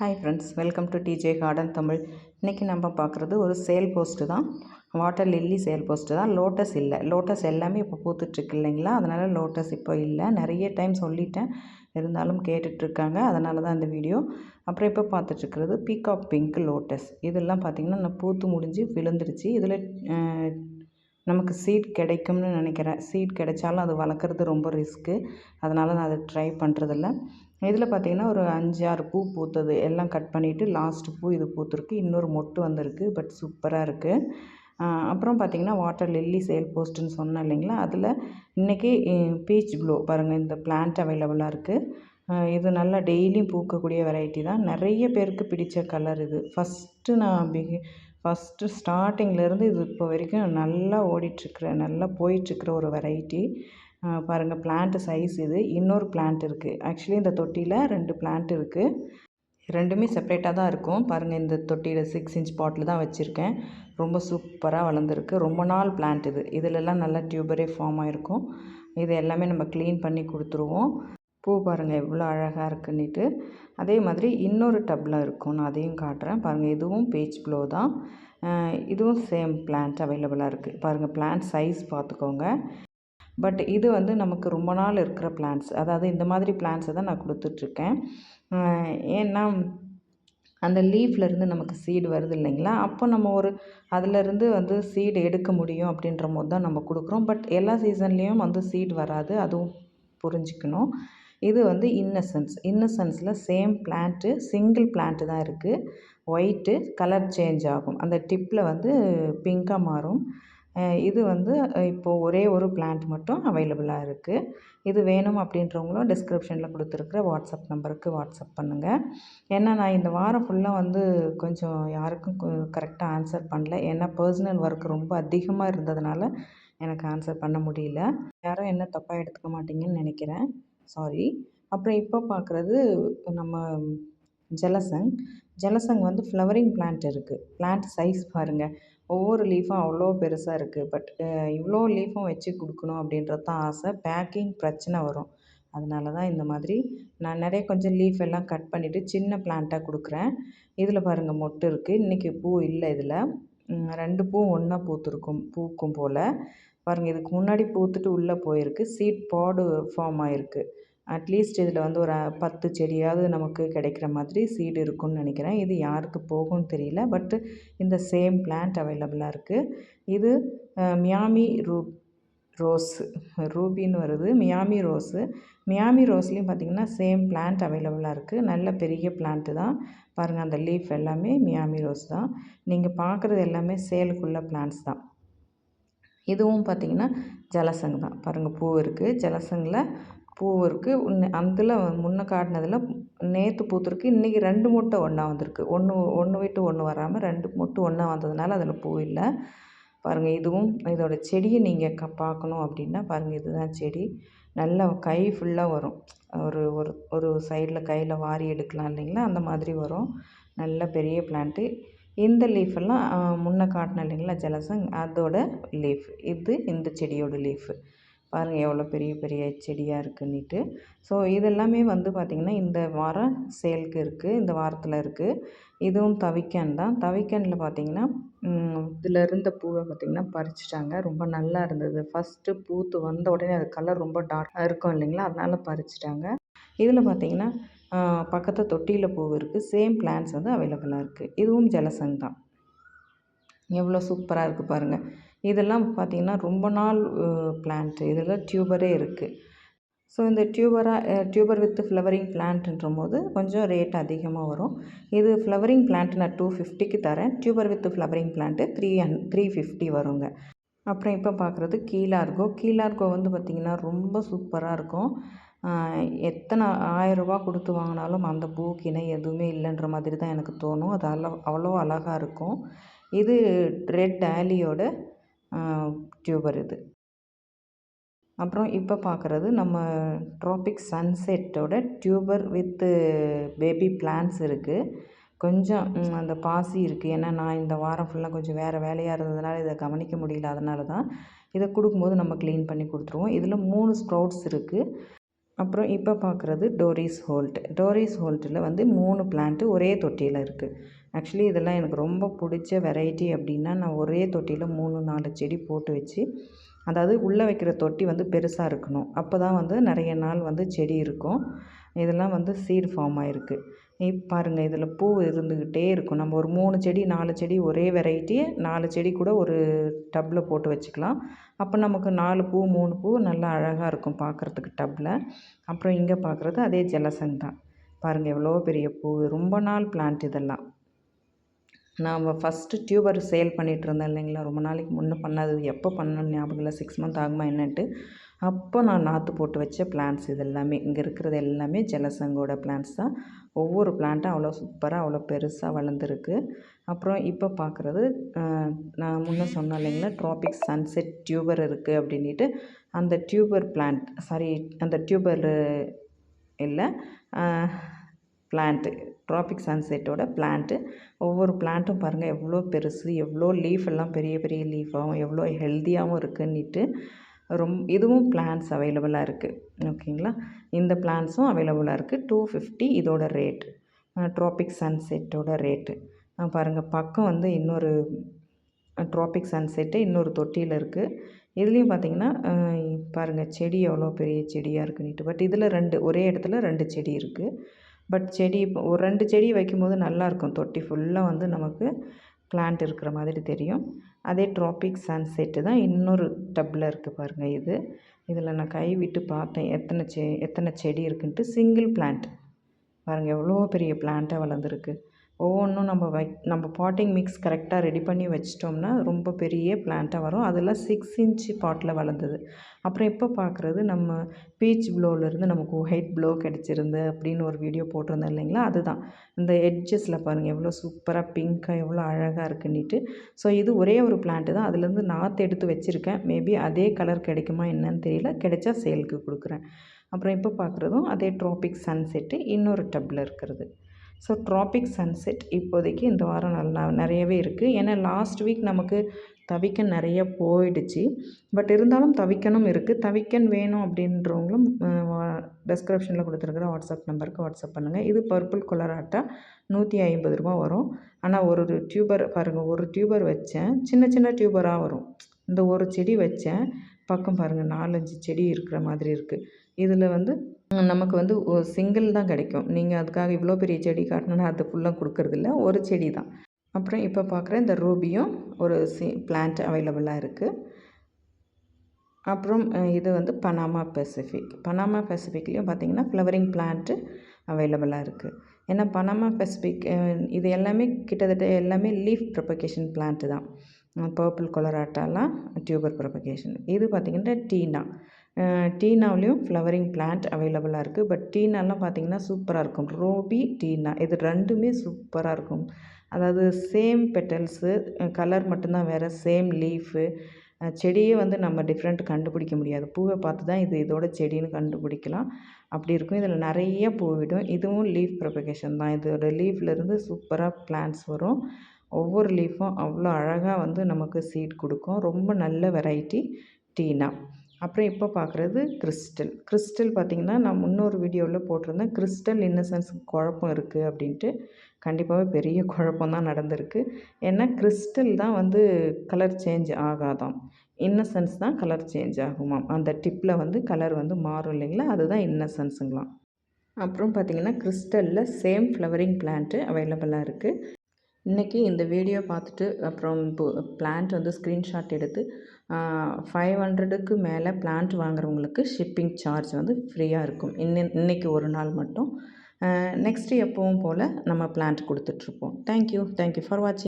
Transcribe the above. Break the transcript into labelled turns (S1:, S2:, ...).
S1: Hi friends, welcome to DJ garden Tamil. இன்றைக்கி நம்ம பார்க்குறது ஒரு சேல் போஸ்ட்டு தான். வாட்டர் லில்லி சேல் போஸ்ட்டு தான். லோட்டஸ் இல்லை. லோட்டஸ் எல்லாமே இப்போ பூத்துட்ருக்கு இல்லைங்களா, அதனால் லோட்டஸ் இப்போ இல்லை. நிறைய டைம் சொல்லிட்டேன், இருந்தாலும் கேட்டுட்ருக்காங்க, அதனால தான் இந்த வீடியோ. அப்புறம் இப்போ பார்த்துட்ருக்கிறது பீகாக் பிங்க் லோட்டஸ். இதெல்லாம் பார்த்திங்கன்னா நான் பூத்து முடிஞ்சு விழுந்துருச்சு. இதில் நமக்கு சீட் கிடைக்கும்னு நினைக்கிறேன். சீட் கிடைச்சாலும் அது வளர்க்குறது ரொம்ப ரிஸ்க்கு, அதனால் நான் அதை ட்ரை பண்ணுறதில்ல. இதில் பார்த்திங்கன்னா ஒரு 5-6 பூ பூத்தது எல்லாம் கட் பண்ணிவிட்டு லாஸ்ட்டு பூ இது பூத்துருக்கு. இன்னொரு மொட்டு வந்திருக்கு, பட் சூப்பராக இருக்குது. அப்புறம் பார்த்திங்கன்னா வாட்டர் லில்லி சேல் போஸ்ட்டுன்னு சொன்னேன் இல்லைங்களா, அதில் இன்றைக்கி பீச் ப்ளூ பாருங்கள், இந்த பிளான்ட் அவைலபிளாக இருக்குது. இது நல்லா டெய்லியும் பூக்கக்கூடிய வெரைட்டி தான். நிறைய பேருக்கு பிடித்த கலர் இது. ஃபஸ்ட்டு ஸ்டார்டிங்லேருந்து இது இப்போ வரைக்கும் நல்லா நல்லா போயிட்டுருக்கிற ஒரு வெரைட்டி. பாருங்கள், பிளான்ட்டு சைஸ் இது. இன்னொரு பிளான்ட் இருக்குது. ஆக்சுவலி இந்த தொட்டியில் 2 பிளான்ட் இருக்குது. ரெண்டுமே செப்ரேட்டாக தான் இருக்கும். பாருங்கள், இந்த தொட்டியில் 6 இன்ச் பாட்டில் தான் வச்சுருக்கேன். ரொம்ப சூப்பராக வளர்ந்துருக்கு. ரொம்ப நாள் பிளான்ட் இது. இதிலெல்லாம் நல்லா டியூபரே ஃபார்ம் ஆகிருக்கும். இது எல்லாமே நம்ம க்ளீன் பண்ணி கொடுத்துருவோம். பூ பாருங்கள் எவ்வளோ அழகாக இருக்குன்னுட்டு. அதே மாதிரி இன்னொரு டப்பில் இருக்கும், நான் அதையும் காட்டுறேன். பாருங்கள், இதுவும் பீச் ப்ளூ தான். இதுவும் சேம் பிளான்ட் அவைலபிளாக இருக்குது. பாருங்கள், பிளான்ட் சைஸ் பார்த்துக்கோங்க. பட் இது வந்து நமக்கு ரொம்ப நாள் இருக்கிற பிளான்ட்ஸ், அதாவது இந்த மாதிரி பிளான்ட்ஸை தான் நான் கொடுத்துட்ருக்கேன். ஏன்னா அந்த லீஃப்லேருந்து நமக்கு சீடு வருது இல்லைங்களா, அப்போ நம்ம அதிலேருந்து வந்து சீடு எடுக்க முடியும் அப்படின்ற போது தான் நம்ம கொடுக்குறோம். பட் எல்லா சீசன்லேயும் வந்து சீடு வராது, அதுவும் புரிஞ்சுக்கணும். இது வந்து இன்னசென்ஸில் சேம் பிளான்ட்டு, சிங்கிள் பிளான்ட்டு தான் இருக்குது. ஒயிட்டு கலர் சேஞ்ச் ஆகும், அந்த டிப்பில் வந்து பிங்காக மாறும். இது வந்து இப்போது ஒரே ஒரு பிளான்ட் மட்டும் அவைலபிளாக இருக்குது. இது வேணும் அப்படின்றவங்களும் டிஸ்கிரிப்ஷனில் கொடுத்துருக்குற வாட்ஸ்அப் நம்பருக்கு வாட்ஸ்அப் பண்ணுங்கள். ஏன்னா நான் இந்த வாரம் ஃபுல்லாக வந்து கொஞ்சம் யாருக்கும் கரெக்டாக ஆன்சர் பண்ணல. ஏன்னா பர்சனல் ஒர்க் ரொம்ப அதிகமாக இருந்ததுனால எனக்கு ஆன்சர் பண்ண முடியல. யாரும் என்ன தப்பாக எடுத்துக்க மாட்டீங்கன்னு நினைக்கிறேன், சாரி. அப்புறம் இப்போ பார்க்குறது நம்ம ஜலசங் வந்து ஃப்ளவரிங் பிளான்ட் இருக்குது. பிளான்ட் சைஸ் பாருங்கள், ஒவ்வொரு லீஃபும் அவ்வளோ பெருசாக இருக்குது. பட் இவ்வளோ லீஃபும் வச்சு கொடுக்கணும் அப்படின்றது தான் ஆசை. பேக்கிங் பிரச்சனை வரும், அதனால தான் இந்த மாதிரி நான் நிறைய கொஞ்சம் லீஃப் எல்லாம் கட் பண்ணிவிட்டு சின்ன பிளான்ட்டாக கொடுக்குறேன். இதில் பாருங்கள் மொட்டு இருக்குது. இன்றைக்கி பூ இல்லை. இதில் 2 பூ ஒன்றா பூக்கும் போல். பாருங்கள், இதுக்கு முன்னாடி பூத்துட்டு உள்ளே போயிருக்கு. சீட் பாடு ஃபார்ம் ஆகிருக்கு. அட்லீஸ்ட் இதில் வந்து ஒரு 10 செடியாவது நமக்கு கிடைக்கிற மாதிரி சீடு இருக்குன்னு நினைக்கிறேன். இது யாருக்கு போகும்னு தெரியல, பட்டு இந்த சேம் பிளான்ட் அவைலபிளாக இருக்குது. இது மியாமி ரூபின்னு வருது, மியாமி ரோஸ்லேயும் பார்த்திங்கன்னா சேம் பிளான்ட் அவைலபிளாக இருக்குது. நல்ல பெரிய பிளான்ட்டு தான். பாருங்கள், அந்த லீஃப் எல்லாமே மியாமி ரோஸ் தான். நீங்கள் பார்க்குறது எல்லாமே சேலுக்குள்ள பிளான்ட்ஸ் தான். இதுவும் பார்த்திங்கன்னா ஜலசங் தான். பாருங்கள், பூ இருக்குது. ஜலசங்கில் பூ இருக்குது. அதில் முன்ன காட்டினதில் நேற்று பூத்துருக்கு. இன்றைக்கி 2 மொட்டு ஒன்றா வந்திருக்கு. ஒன்று விட்டு ஒன்று வராமல் 2 மொட்டு ஒன்றா வந்ததுனால அதில் பூ இல்லை. பாருங்கள், இதுவும் இதோட செடியை நீங்கள் பார்க்கணும் அப்படின்னா பாருங்கள், இதுதான் செடி. நல்லா கை ஃபுல்லாக வரும். ஒரு சைடில் கையில் வாரி எடுக்கலாம் இல்லைங்களா, அந்த மாதிரி வரும். நல்ல பெரிய பிளான்ட்டு. இந்த லீஃபெல்லாம் முன்ன காட்டினேன் இல்லைங்களா ஜலசங், அதோட லீஃப் இது. இந்த செடியோட லீஃபு பாருங்கள் எவ்வளோ பெரிய பெரிய செடியாக இருக்குன்னுட்டு. ஸோ இதெல்லாமே வந்து பார்த்திங்கன்னா இந்த வாரம் சேலுக்கு இருக்குது, இந்த வாரத்தில் இருக்குது. இதுவும் தவிக்கன் தான். தவிக்கனில் பார்த்திங்கன்னா இதில் இருந்த பூவை பார்த்திங்கன்னா பறிச்சிட்டாங்க. ரொம்ப நல்லா இருந்தது. ஃபஸ்ட்டு பூத்து வந்த உடனே அது கலர் ரொம்ப டார்க்காக இருக்கும் இல்லைங்களா, அதனால் பறிச்சிட்டாங்க. இதில் பார்த்திங்கன்னா பக்கத்து தொட்டியில் பூ இருக்குது. சேம் பிளான்ட்ஸ் வந்து அவைலபிளாக இருக்குது. இதுவும் ஜலசங் தான். எவ்வளோ சூப்பராக இருக்குது பாருங்கள். இதெல்லாம் பார்த்திங்கன்னா ரொம்ப நாள் பிளான்ட்டு. இதில் டியூபரே இருக்குது. ஸோ இந்த டியூபர் வித் ஃப்ளவரிங் பிளான்ட்ன்ற போது கொஞ்சம் ரேட் அதிகமாக வரும். இது ஃப்ளவரிங் பிளான்ட் நான் 250க்கு தரேன். டியூபர் வித் ஃப்ளவரிங் பிளான்ட்டு 350 வருங்க. அப்புறம் இப்போ பார்க்குறது கீழார்கோ வந்து பார்த்திங்கன்னா ரொம்ப சூப்பராக இருக்கும். எத்தனை 1000 ரூபா கொடுத்து வாங்கினாலும் அந்த பூக்கு இணை எதுவுமே இல்லைன்ற மாதிரி தான் எனக்கு தோணும். அது அவ்வளோ அழகாக இருக்கும். இது ரெட் ஆலியோட டியூபர் இது. அப்புறம் இப்போ பார்க்குறது நம்ம traffic சன்செட்டோட tuber with baby plants இருக்குது. கொஞ்சம் அந்த பாசி இருக்குது. ஏன்னா நான் இந்த வாரம் ஃபுல்லாக கொஞ்சம் வேறு வேலையாக இருந்ததுனால இதை கவனிக்க முடியல. அதனால தான் இதை கொடுக்கும்போது நம்ம க்ளீன் பண்ணி கொடுத்துருவோம். இதில் 3 ஸ்ப்ரவுட்ஸ் இருக்குது. அப்புறம் இப்போ பார்க்குறது டோரிஸ் ஹோல்ட். டோரிஸ் ஹோல்ட்டில் வந்து 3 பிளான்ட்டு ஒரே தொட்டியில் இருக்குது. ஆக்சுவலி இதெல்லாம் எனக்கு ரொம்ப பிடிச்ச வெரைட்டி அப்படின்னா, நான் ஒரே தொட்டியில் 3, 4 செடி போட்டு வச்சு, அதாவது உள்ளே வைக்கிற தொட்டி வந்து பெருசாக இருக்கணும். அப்போ தான் வந்து நிறைய நாள் வந்து செடி இருக்கும். இதெல்லாம் வந்து சீட் ஃபார்ம் ஆகிருக்கு. பாருங்கள், இதில் பூ இருந்துக்கிட்டே இருக்கும். நம்ம ஒரு 3 செடி 4 செடி ஒரே வெரைட்டி 4 செடி கூட ஒரு டப்பில் போட்டு வச்சுக்கலாம். அப்போ நமக்கு 4 பூ 3 பூ நல்லா அழகாக இருக்கும் பார்க்குறதுக்கு டப்பில். அப்புறம் இங்கே பார்க்குறது அதே ஜலசங் தான். பாருங்கள் எவ்வளோ பெரிய பூ, ரொம்ப நாள் பிளான்ட் இதெல்லாம். நாம் ஃபஸ்ட்டு டியூபர் சேல் பண்ணிகிட்ருந்தேன் இல்லைங்களா, ரொம்ப நாளைக்கு முன்னே பண்ணது. எப்போ பண்ணணும்னு ஞாபகம் இல்லை, 6 மந்த் ஆகுமா என்னன்ட்டு. அப்போ நான் நாற்று போட்டு வச்ச பிளான்ட்ஸ் இது எல்லாமே. இங்கே இருக்கிறது எல்லாமே ஜலசங்கோட பிளான்ட்ஸ் தான். ஒவ்வொரு பிளான்ட்டும் அவ்வளோ சூப்பராக அவ்வளோ பெருசாக வளர்ந்துருக்கு. அப்புறம் இப்போ பார்க்குறது, நான் முன்னே சொன்னேன் இல்லைங்களா, ட்ராபிக் சன்செட் டியூபர் இருக்குது அப்படின்ட்டு. அந்த டியூபர் பிளான்ட், சாரி, அந்த டியூபர் இல்லை, பிளான்ட்டு, ட்ராபிக் சன்செட்டோட பிளான்ட்டு. ஒவ்வொரு பிளான்ட்டும் பாருங்கள் எவ்வளோ பெருசு, எவ்வளோ லீஃப் எல்லாம் பெரிய பெரிய லீஃபாகவும் எவ்வளோ ஹெல்த்தியாகவும் இருக்குன்னுட்டு. இதுவும் பிளான்ட்ஸ் அவைலபிளாக இருக்குது. ஓகேங்களா, இந்த பிளான்ட்ஸும் அவைலபிளாக இருக்குது. 250 இதோட ரேட்டு. ட்ராபிக் சன்செட்டோட ரேட்டு பாருங்கள். பக்கம் வந்து இன்னொரு ட்ராபிக் சன்செட்டு இன்னொரு தொட்டியில் இருக்குது. இதுலேயும் பார்த்திங்கன்னா பாருங்கள் செடி எவ்வளோ பெரிய செடியாக இருக்குன்னுட்டு. பட் இதில் 2 ஒரே இடத்துல 2 செடி இருக்குது. பட் செடி இப்போ ஒரு 2 செடி வைக்கும்போது நல்லாயிருக்கும். தொட்டி ஃபுல்லாக வந்து நமக்கு பிளான்ட் இருக்கிற மாதிரி தெரியும். அதே ட்ராபிக் சன்செட்டு தான் இன்னொரு டப்பில் இருக்குது பாருங்கள். இதில் நான் கை விட்டு பார்த்தேன் எத்தனை செடி இருக்குன்ட்டு. சிங்கிள் பிளான்ட் பாருங்கள் எவ்வளோ பெரிய பிளான்ட்டாக வளர்ந்துருக்கு. ஒவ்வொன்றும் நம்ம பாட்டிங் மிக்ஸ் கரெக்டாக ரெடி பண்ணி வச்சிட்டோம்னா ரொம்ப பெரிய பிளான்ட்டாக வரும். அதெல்லாம் 6 இன்ச்சு பாட்டில் வளர்ந்தது. அப்புறம் இப்போ பார்க்குறது, நம்ம பீச் ப்ளோவிலேருந்து நமக்கு ஒயிட் ப்ளோ கிடச்சிருந்து அப்படின்னு ஒரு வீடியோ போட்டிருந்தேன் இல்லைங்களா, அதுதான். இந்த எட்ஜஸில் பாருங்கள் எவ்வளோ சூப்பராக பிங்க்காக எவ்வளோ அழகாக இருக்குன்னுட்டு. ஸோ இது ஒரே ஒரு பிளான்ட்டு தான். அதுலேருந்து நாற்று எடுத்து வச்சுருக்கேன். மேபி அதே கலர் கிடைக்குமா என்னன்னு தெரியல. கிடைச்சா சேலுக்கு கொடுக்குறேன். அப்புறம் இப்போ பார்க்குறதும் அதே ட்ராபிக் சன்செட்டு இன்னொரு டப்பில் இருக்கிறது. ஸோ ட்ராபிக் சன்செட் இப்போதைக்கு இந்த வாரம் நிறையவே இருக்குது. ஏன்னா லாஸ்ட் வீக் நமக்கு தவிக்கன் நிறைய போயிடுச்சு. பட் இருந்தாலும் தவிக்கனும் இருக்குது. தவிக்கன் வேணும் அப்படின்றவங்களும் டிஸ்கிரிப்ஷனில் கொடுத்துருக்குற வாட்ஸ்அப் நம்பருக்கு வாட்ஸ்அப் பண்ணுங்கள். இது பர்பிள் கொலராட்டா 150 ரூபா வரும். ஆனால் ஒரு டியூபர் பாருங்கள், ஒரு டியூபர் வச்சேன், சின்ன சின்ன டியூபராக வரும். இந்த ஒரு செடி வச்சேன், பக்கம் பாருங்கள் 4-5 செடி இருக்கிற மாதிரி இருக்குது. இதில் வந்து நமக்கு வந்து ஒரு சிங்கிள் தான் கிடைக்கும். நீங்கள் அதுக்காக இவ்வளோ பெரிய செடி காட்டணுன்னா அது ஃபுல்லாக கொடுக்கறதில்ல, ஒரு செடி தான். அப்புறம் இப்போ பார்க்குற இந்த ரூபியும் ஒரு பிளான்ட் அவைலபிளாக இருக்குது. அப்புறம் இது வந்து பனாமா பெசிஃபிக். பனாமா பெசிஃபிக்லேயும் பார்த்திங்கன்னா ஃப்ளவரிங் பிளான்ட்டு அவைலபிளாக இருக்குது. ஏன்னா பனாமா பெசிஃபிக் இது எல்லாமே கிட்டத்தட்ட எல்லாமே லீஃப் ப்ரொபகேஷன் பிளான்ட்டு தான். பர்பிள் கொலராட்டாலாம் டியூபர் ப்ரொபகேஷன். இது பார்த்திங்கன்னா டீனா. டீனாவிலையும் ஃப்ளவரிங் பிளான்ட் அவைலபிளாக இருக்குது. பட் டீனாலாம் பார்த்திங்கன்னா சூப்பராக இருக்கும். ரூபி, டீனா இது 2மே சூப்பராக இருக்கும். அதாவது சேம் பெட்டல்ஸு, கலர் மட்டும்தான் வேறு, சேம் லீஃபு. செடியே வந்து நம்ம டிஃப்ரெண்ட் கண்டுபிடிக்க முடியாது. பூவை பார்த்து தான் இது இதோட செடின்னு கண்டுபிடிக்கலாம். அப்படி இருக்கும். இதில் நிறைய பூ விடும். இதுவும் லீஃப் ப்ரொபகேஷன் தான். இதோட லீஃப்லேருந்து சூப்பராக பிளான்ட்ஸ் வரும். ஒவ்வொரு லீஃபும் அவ்வளோ அழகாக வந்து நமக்கு சீட் கொடுக்கும். ரொம்ப நல்ல வெரைட்டி டீனா. அப்புறம் இப்போ பார்க்குறது கிறிஸ்டல். கிறிஸ்டல் பார்த்திங்கன்னா நான் முன்னொரு வீடியோவில் போட்டிருந்தேன். கிறிஸ்டல் இன்னசென்ஸ் குழப்பம் இருக்குது அப்படின்ட்டு. கண்டிப்பாகவே பெரிய குழப்பம் தான் நடந்திருக்கு. ஏன்னா கிறிஸ்டல் தான் வந்து கலர் சேஞ்ச் ஆகாதாம், இன்னசென்ஸ் தான் கலர் சேஞ்ச் ஆகுமாம். அந்த டிப்பில் வந்து கலர் வந்து மாறும் இல்லைங்களா, அதுதான் இன்னசென்ஸுங்களாம். அப்புறம் பார்த்திங்கன்னா கிறிஸ்டலில் சேம் ஃப்ளவரிங் பிளான்ட்டு அவைலபிளாக இருக்குது. இன்றைக்கி இந்த வீடியோ பார்த்துட்டு அப்புறம் பிளான்ட் வந்து ஸ்க்ரீன்ஷாட் எடுத்து 500க்கு மேலே பிளான்ட் வாங்குறவங்களுக்கு ஷிப்பிங் சார்ஜ் வந்து ஃப்ரீயாக இருக்கும். இன்றைக்கி ஒரு நாள் மட்டும். நெக்ஸ்ட்டு எப்பவும் போல் நம்ம பிளான்ட் கொடுத்துட்ருப்போம். தேங்க்யூ ஃபார் வாட்சிங்.